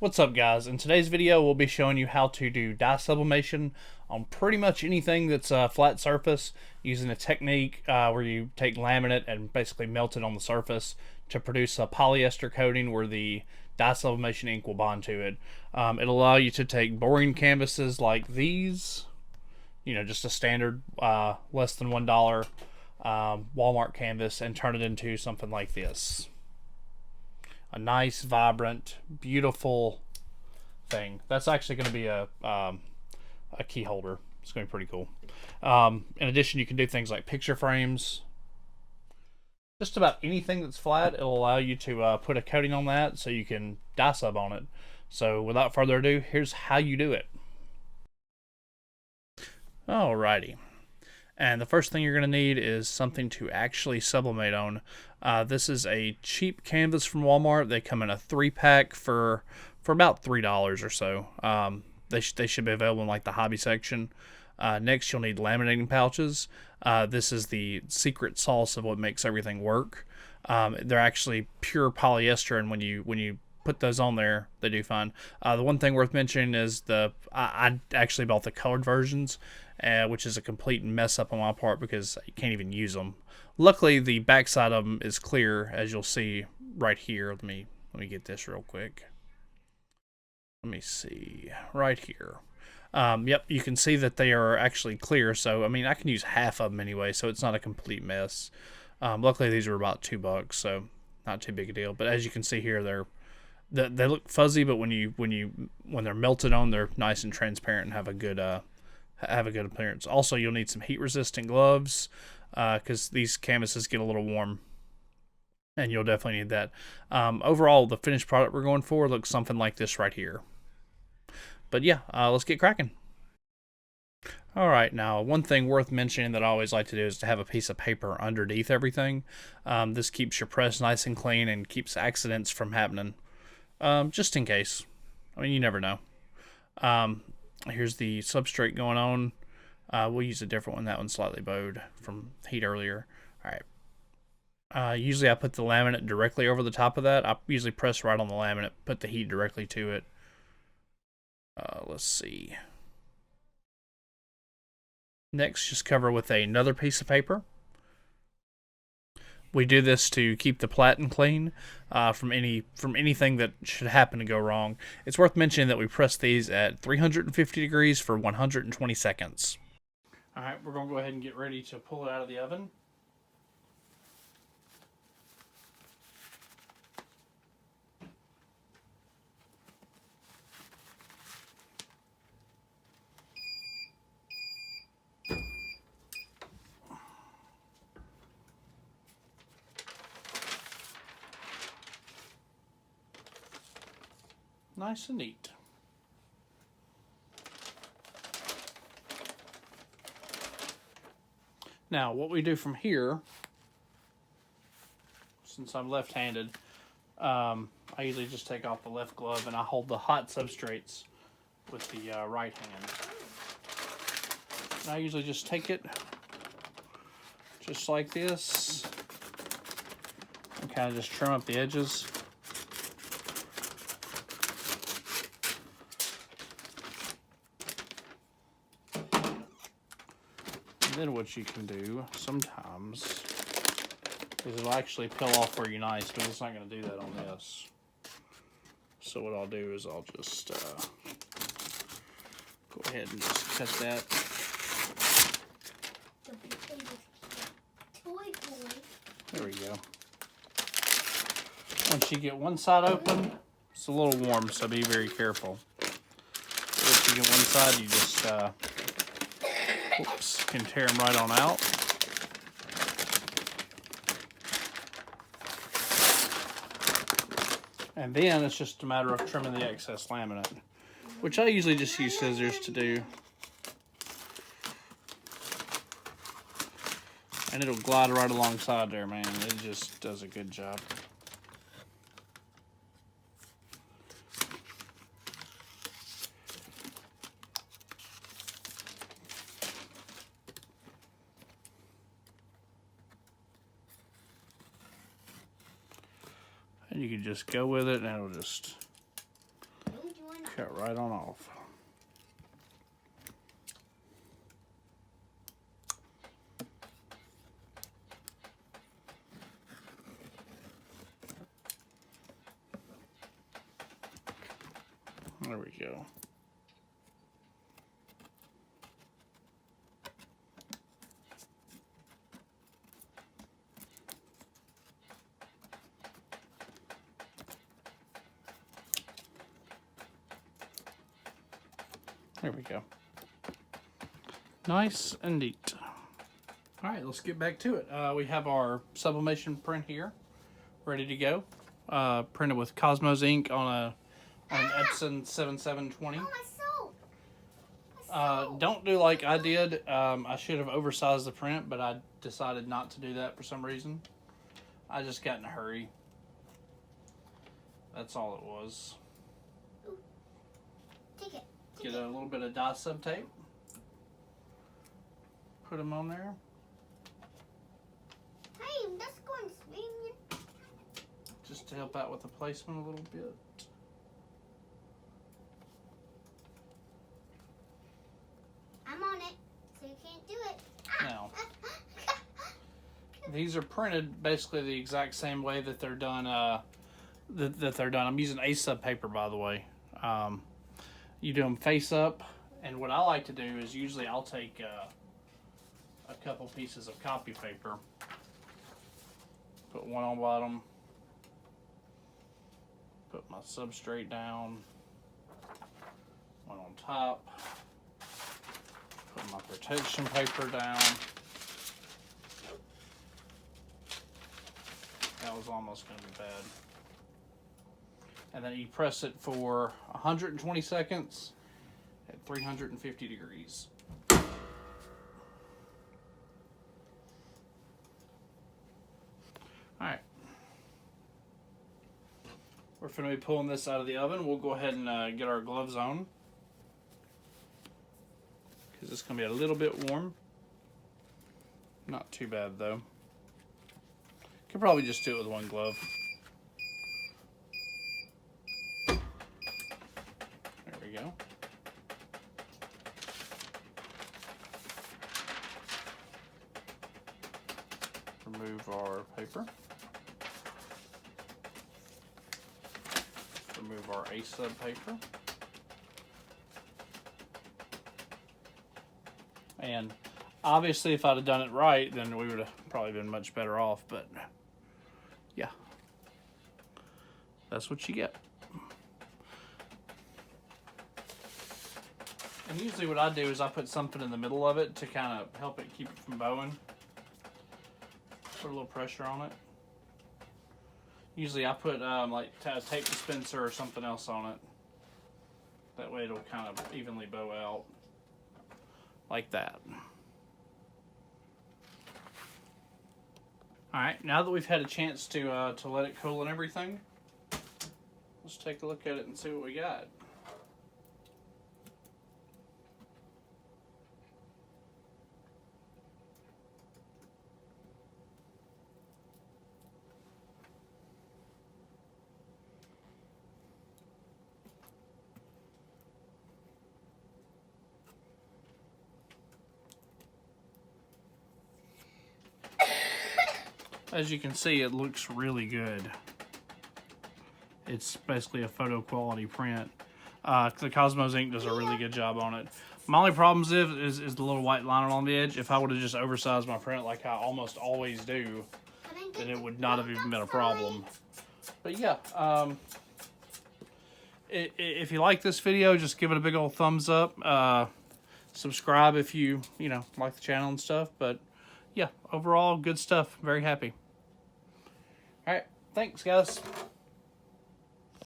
What's up, guys? In today's video we'll be showing you how to do dye sublimation on pretty much anything that's a flat surface using a technique where you take laminate and basically melt it on the surface to produce a polyester coating where the dye sublimation ink will bond to it. It'll allow you to take boring canvases like these, just a standard less than $1 Walmart canvas, and turn it into something like this. A nice, vibrant, beautiful thing. That's actually going to be a key holder. It's going to be pretty cool. In addition, you can do things like picture frames. Just about anything that's flat, it'll allow you to put a coating on that so you can dye sub on it. So without further ado, here's how you do it. Alrighty. And the first thing you're going to need is something to actually sublimate on. This is a cheap canvas from Walmart. They come in a 3-pack for about $3 or so. They should be available in like the hobby section. Next, you'll need laminating pouches. This is the secret sauce of what makes everything work. They're actually pure polyester, and when you put those on there, they do fine. The one thing worth mentioning is I actually bought the colored versions, which is a complete mess up on my part because you can't even use them. Luckily, the backside of them is clear, as you'll see right here. Let me get this real quick. Let me see right here. Yep, you can see that they are actually clear. So I mean, I can use half of them anyway, so it's not a complete mess. Luckily, these were about $2, so not too big a deal. But as you can see here, they look fuzzy, but when they're melted on, they're nice and transparent and have a good appearance. Also, you'll need some heat resistant gloves because these canvases get a little warm, and you'll definitely need that. Overall, the finished product we're going for looks something like this right here. But yeah, let's get cracking. Alright, now one thing worth mentioning that I always like to do is to have a piece of paper underneath everything. This keeps your press nice and clean and keeps accidents from happening. Just in case. I mean, you never know. Here's the substrate going on. We'll use a different one. That one's slightly bowed from heat earlier. Alright. Usually I put the laminate directly over the top of that. I usually press right on the laminate, put the heat directly to it. Let's see. Next, just cover with another piece of paper. We do this to keep the platen clean from anything that should happen to go wrong. It's worth mentioning that we press these at 350 degrees for 120 seconds. Alright, we're going to go ahead and get ready to pull it out of the oven. Nice and neat. Now, what we do from here, since I'm left-handed, I usually just take off the left glove and I hold the hot substrates with the right hand. And I usually just take it just like this and kind of just trim up the edges. Then what you can do sometimes is it'll actually peel off for you nice, but it's not going to do that on this. So what I'll do is I'll just go ahead and just cut that. There we go. Once you get one side open, it's a little warm, so be very careful. Once you get one side, you just can tear them right on out. And then it's just a matter of trimming the excess laminate, which I usually just use scissors to do. And it'll glide right alongside there, man. It just does a good job. And you can just go with it and it'll just Cut right on off. There we go. There we go. Nice and neat. All right, let's get back to it. We have our sublimation print here, ready to go. Printed with Cosmos ink on an Epson 7720. Don't do like I did. I should have oversized the print, but I decided not to do that for some reason. I just got in a hurry. That's all it was. Take it. Get a little bit of dye sub tape. Put them on there. Hey, that's going swinging. Just to help out with the placement a little bit. I'm on it, so you can't do it. Now, these are printed basically the exact same way that they're done. That they're done. I'm using A-sub paper, by the way. You do them face up, and what I like to do is usually I'll take a couple pieces of copy paper, put one on bottom, put my substrate down, one on top, put my protection paper down. That was almost going to be bad. And then you press it for 120 seconds at 350 degrees. Alright. We're going to be pulling this out of the oven. We'll go ahead and get our gloves on, because it's going to be a little bit warm. Not too bad though. Could probably just do it with one glove. Go. Remove our paper. Remove our A-sub paper. And obviously if I'd have done it right, then we would have probably been much better off, but yeah. That's what you get. And usually what I do is I put something in the middle of it to kind of help it keep it from bowing. Put a little pressure on it. Usually I put like a tape dispenser or something else on it. That way it'll kind of evenly bow out. Like that. Alright, now that we've had a chance to let it cool and everything, let's take a look at it and see what we got. As you can see, it looks really good. It's basically a photo quality print. The Cosmos ink does a really good job on it. My only problems is the little white line on the edge. If I would have just oversized my print like I almost always do, then it would not have even been a problem. But yeah, if you like this video, just give it a big old thumbs up. Subscribe if you like the channel and stuff. But yeah, overall, good stuff. Very happy. All right, thanks, guys.